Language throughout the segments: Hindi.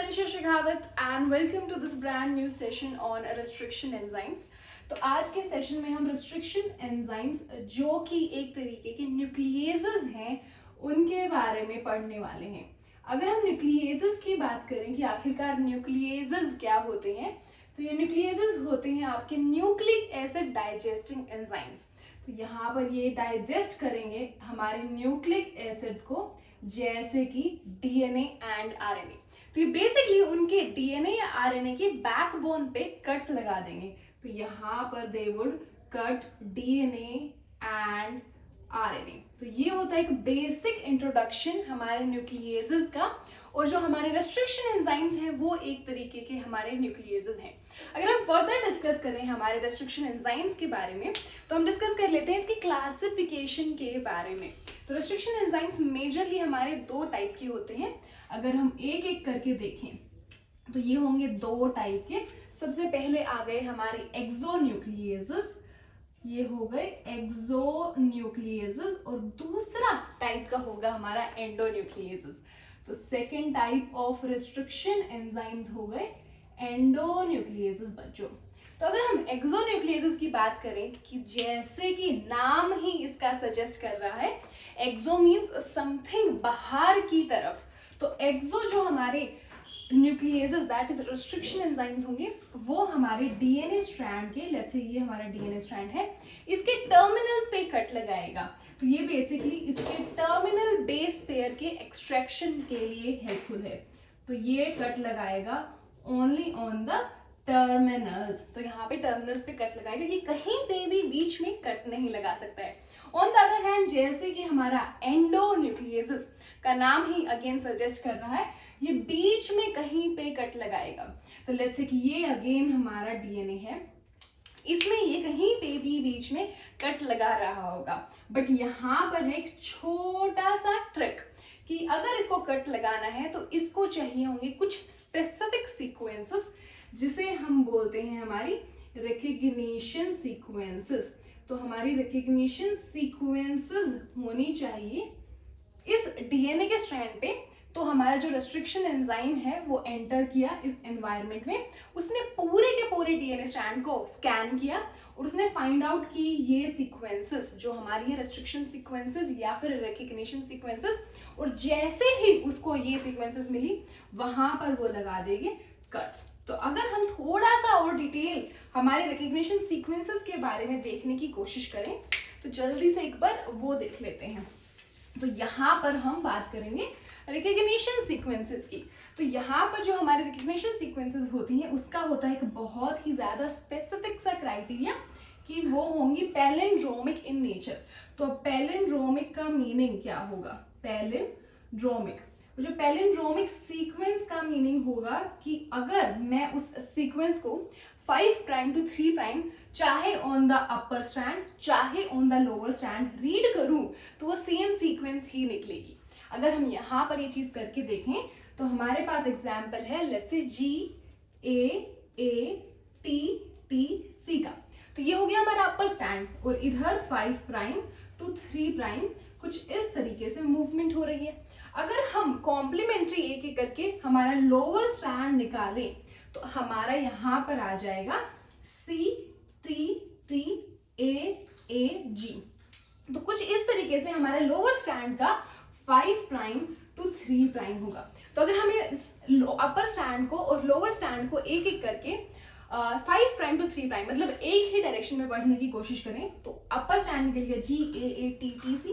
Pransha Shekhawat and welcome to this brand new session on restriction enzymes. तो आज के सेशन में हम restriction enzymes जो कि एक तरीके के न्यूक्लियेजेस हैं उनके बारे में पढ़ने वाले हैं. अगर हम न्यूक्लियेजेस की बात करें कि आखिरकार न्यूक्लियेजेस क्या होते हैं, तो ये न्यूक्लियेजेस होते हैं आपके न्यूक्लिक एसिड डाइजेस्टिंग एंजाइम्स. तो यहाँ पर ये डाइजेस्ट करेंगे हमारे न्यूक्लिक एसिड्स को, जैसे कि डीएनए एंड आरएनए. तो ये बेसिकली उनके डीएनए या आरएनए के बैकबोन पे कट्स लगा देंगे. तो यहाँ पर they would cut DNA and RNA. तो ये होता है एक बेसिक इंट्रोडक्शन हमारे न्यूक्लियेजेस का. और जो हमारे रेस्ट्रिक्शन एंजाइम्स हैं वो एक तरीके के हमारे न्यूक्लियेजेस हैं. अगर हम फर्दर डिस्कस करें हमारे रेस्ट्रिक्शन एंजाइम्स के बारे में, तो हम डिस्कस कर लेते हैं इसकी क्लासिफिकेशन के बारे में. तो रेस्ट्रिक्शन एंजाइम्स मेजरली हमारे दो टाइप के होते हैं. अगर हम एक एक करके देखें तो ये होंगे दो टाइप के. सबसे पहले आ गए हमारे एक्सोन्यूक्लियेजेस, ये हो गए एक्सोन्यूक्लियेजेस, और दूसरा टाइप का होगा हमारा एंडोन्यूक्लियेजेस. तो second type of restriction enzymes हो गए एंडोन्यूक्लियेजेस बच्चों. तो अगर हम एक्सोन्यूक्लियेजेस की बात करें कि जैसे कि नाम ही इसका सजेस्ट कर रहा है, एक्सो मीन्स समथिंग बाहर की तरफ. तो एक्सो जो हमारे न्यूक्लियेजेस दैट इज रेस्ट्रिक्शन एंजाइम्स होंगे वो हमारे डीएनए स्ट्रैंड के, लेट्स से ये हमारा डीएनए स्ट्रैंड है, इसके टर्मिनल्स पे कट लगाएगा. तो ये बेसिकली इसके टर्मिनल बेस पेयर के एक्सट्रैक्शन के लिए हेल्पफुल है. तो ये कट लगाएगा ओनली ऑन द टर्मिनल्स. तो यहाँ पे टर्मिनल्स पे कट लगाएगा, ये कहीं पे भी बीच में कट नहीं लगा सकता है. ऑन द अदर हैंड जैसे कि हमारा एंडोन्यूक्लियेजेस का नाम ही अगेन सजेस्ट कर रहा है, ये बीच में कहीं पे कट लगाएगा. तो लेट्स से कि ये अगेन हमारा डीएनए है, इसमें ये कहीं पे भी बीच में कट लगा रहा होगा. बट यहाँ पर है एक छोटा सा ट्रिक कि अगर इसको कट लगाना है तो इसको चाहिए होंगे कुछ स्पेसिफिक सीक्वेंसेस, जिसे हम बोलते हैं हमारी रिकग्निशन सीक्वेंसेस. तो हमारी रिकग्निशन सीक्वेंसेस होनी चाहिए इस डीएनए के स्ट्रैंड पे. तो हमारा जो रेस्ट्रिक्शन एंजाइम है वो एंटर किया इस एनवायरनमेंट में, उसने पूरे के पूरे डीएनए स्ट्रैंड को स्कैन किया और उसने फाइंड आउट कि ये सीक्वेंसेस जो हमारी है रेस्ट्रिक्शन सीक्वेंसेस या फिर रिकग्निशन सीक्वेंसेस, और जैसे ही उसको ये सीक्वेंसेस मिली वहां पर वो लगा देंगे कट्स. तो अगर हम थोड़ा सा और डिटेल हमारे रिकग्निशन सीक्वेंसेस के बारे में देखने की कोशिश करें तो जल्दी से एक बार वो देख लेते हैं. तो यहाँ पर हम बात करेंगे रिकग्निशन सीक्वेंसेस की. तो यहाँ पर जो हमारे रिकग्निशन सीक्वेंसेस होती हैं उसका होता है एक बहुत ही ज़्यादा स्पेसिफिक सा क्राइटेरिया कि वो होंगी पैलिंड्रोमिक इन नेचर. तो पैलिंड्रोमिक का मीनिंग क्या होगा? पैलिंड्रोमिक, जो पैलिंड्रोमिक सीक्वेंस का मीनिंग होगा कि अगर मैं उस सीक्वेंस को 5 प्राइम टू 3 प्राइम चाहे ऑन द अपर स्ट्रैंड चाहे on the lower strand read करूं तो वो सेम सीक्वेंस ही निकलेगी. अगर हम यहाँ पर ये चीज करके देखें तो हमारे पास एग्जाम्पल है लेट्स से GAATTC का. तो ये हो गया हमारा अपर स्ट्रैंड और इधर 5 प्राइम टू 3 प्राइम कुछ इस तरीके से मूवमेंट हो रही है. अगर हम कॉम्प्लीमेंट्री एक एक करके हमारा लोअर स्ट्रैंड निकालें तो हमारा यहाँ पर आ जाएगा CTTAAG. तो कुछ इस तरीके से हमारा लोअर स्ट्रैंड का 5 प्राइम टू 3 प्राइम होगा. तो अगर हमें अपर स्ट्रैंड को और लोअर स्ट्रैंड को एक एक करके 5 प्राइम टू 3 प्राइम मतलब एक ही डायरेक्शन में बढ़ने की कोशिश करें तो अपर स्ट्रैंड निकल गया GAATTC,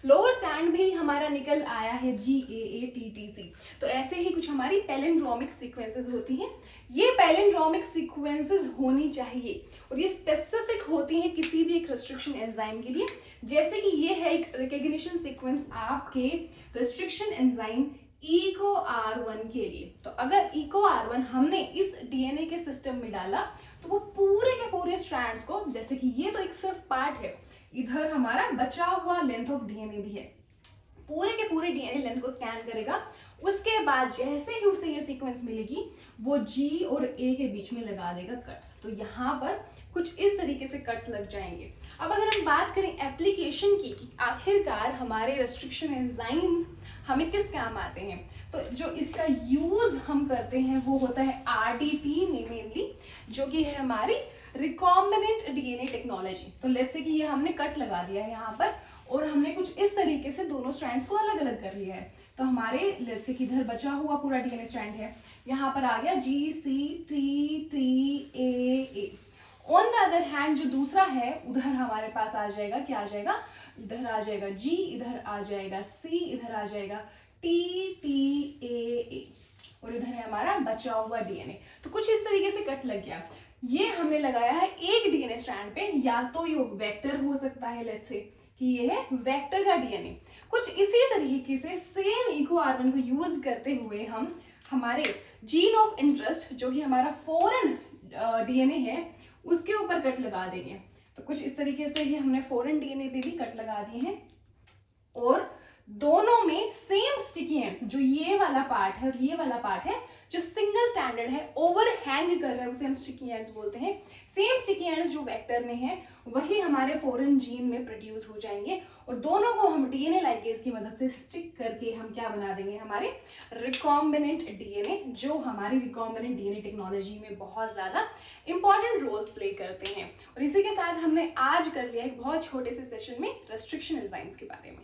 लोअर स्ट्रैंड भी हमारा निकल आया है GAATTC. तो ऐसे ही कुछ हमारी पैलिंड्रोमिक सीक्वेंसेस होती हैं. ये पैलिंड्रोमिक सीक्वेंसेस होनी चाहिए और ये स्पेसिफिक होती हैं किसी भी एक रेस्ट्रिक्शन एंजाइम के लिए. जैसे कि ये है एक रिकग्निशन सीक्वेंस आपके रेस्ट्रिक्शन एंजाइम EcoR1 के लिए. तो अगर EcoR1 हमने इस डीएनए के सिस्टम में डाला तो वो पूरे के पूरे स्ट्रैंड्स को, जैसे कि ये तो एक सिर्फ पार्ट है, इधर हमारा बचा हुआ लेंथ ऑफ डीएनए भी है, पूरे के पूरे डीएनए लेंथ को स्कैन करेगा. उसके बाद जैसे ही उसे ये सीक्वेंस मिलेगी वो G और A के बीच में लगा देगा कट्स. तो यहाँ पर कुछ इस तरीके से कट्स लग जाएंगे. अब अगर हम बात करें एप्लीकेशन की, आखिरकार हमारे रेस्ट्रिक्शन एंजाइम्स हमें किस काम आते हैं। तो जो इसका यूज हम करते हैं वो होता है आरडीटी में मेनली, जो कि है हमारी रिकॉम्बिनेंट डीएनए टेक्नोलॉजी। तो लेट्स से कि ये हमने कट लगा दिया है यहाँ पर और हमने कुछ इस तरीके से दोनों स्ट्रैंड्स को अलग अलग कर लिया है। तो हमारे लेट्स से कि इधर बचा हुआ पूरा डीएनए स्ट्रैंड है, यहाँ पर आ गया GCTTA। On the other hand जो दूसरा है उधर हमारे पास आ जाएगा, क्या आ जाएगा, इधर आ जाएगा G, इधर आ जाएगा C, इधर आ जाएगा TTAA और इधर है हमारा बचा हुआ डीएनए। तो कुछ इस तरीके से कट लग गया। ये हमने लगाया है एक डीएनए स्ट्रैंड पे, या तो ये वेक्टर हो सकता है, लेट्स से कि ये है वेक्टर का डीएनए। कुछ इसी तरीके से सेम इको R1 को यूज करते हुए हम हमारे जीन ऑफ इंटरेस्ट जो कि हमारा फॉरेन डीएनए है उसके ऊपर कट लगा देंगे। तो कुछ इस तरीके से ही हमने फॉरेन डीएनए पे भी कट लगा दिए हैं और दोनों में सेम स्टिकी एंड्स, जो ये वाला पार्ट है और ये वाला पार्ट है जो सिंगल स्टैंडर्ड है, ओवरहैंग कर रहा है, उसे हम स्टिकी एंड्स बोलते हैं। सेम स्टिकी एंड्स जो वेक्टर में है वही हमारे फॉरेन जीन में प्रोड्यूस हो जाएंगे और दोनों को हम डीएनए लाइगेज की मदद से स्टिक करके हम क्या बना देंगे, हमारे रिकॉम्बिनेंट डीएनए, जो हमारी रिकॉम्बिनेंट डीएनए टेक्नोलॉजी में बहुत ज्यादा इंपॉर्टेंट रोल्स प्ले करते हैं। और इसी के साथ हमने आज कर लिया एक बहुत छोटे से सेशन में रेस्ट्रिक्शन एंजाइम्स के बारे में।